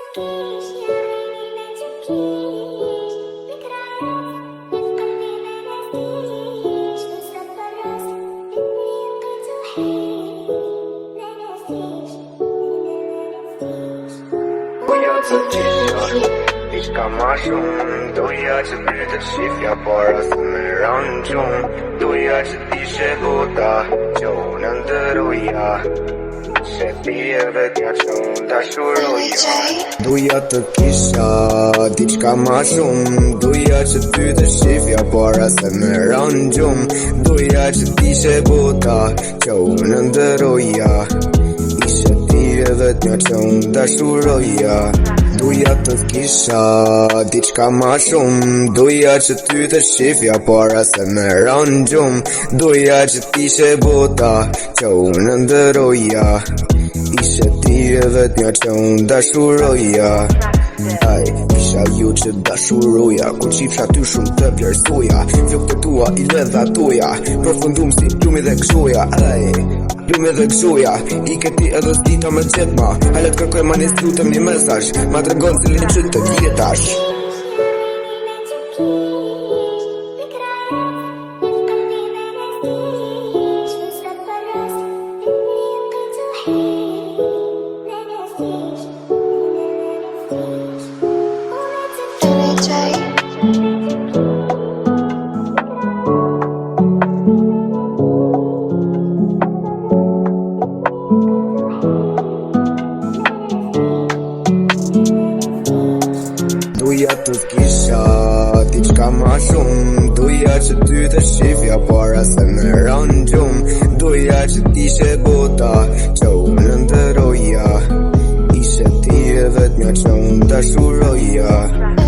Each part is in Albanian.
Diçka ma shumë doja që ty të shifja para se me ranë gjumë Doja që t'ishe bota që unë ndëroja Se ti e vetja që unë dashuroja Doja të kisha diçka ma shumë Doja që ty të shifja para se me ranë gjumë Doja që t'ishe bota që unë ndëroja Ishe ti e vetja që unë dashuroja Doja të kisha diçka ma shumë Doja që ty të shifja para se me ranë gjumë Doja që t'ishe bota që unë ndëroja Ishe ti e vetja që unë dashuroja Aj, isha ju që dashuroja Kur qifsha ty shumë të vlerësoja Flokët e tua i ledha toja Përfundum si plumi dhe gjoja Aj, plumi dhe gjoja I këti edhe s'dita me qetma Halet kërkoj ma nis lutëm një mesazh Ma të regon se linë që të vjetash Doja të kisha diçka ma shumë Doja që ty të shifja para se me ranë gjumë Doja që t'ishe bota që unë ndëroja Ishe ti e vetmja që unë dashuroja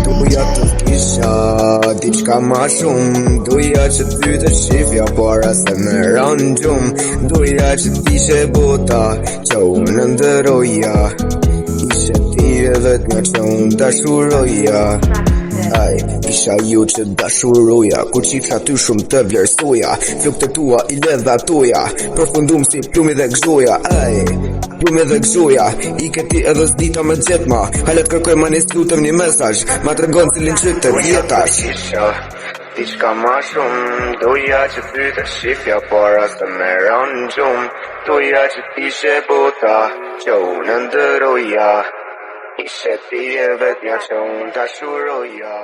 Doja të kisha diçka ma shumë Doja që ty të shifja para se me ranë gjumë Doja që t'ishe bota që unë ndëroja Ishe ti e vetmja që unë dashuroja Aj, isha ju që dashuroja Kur qifsha ty shumë të vlerësoja Flokët e tua i ledha toja Përfundum si plumi dhe gjoja Aj, plumi dhe gjoja I këti edhe s'dita me gjetma Halet kërkoj ma nis lutëm një mesazh Ma të regon se linë që të vjetash Diçka ma shumë Doja që ty të shifja para se me ranë gjumë Doja që t'ishe bota që unë ndëroja Ishe ti e vetja që unë dashuroja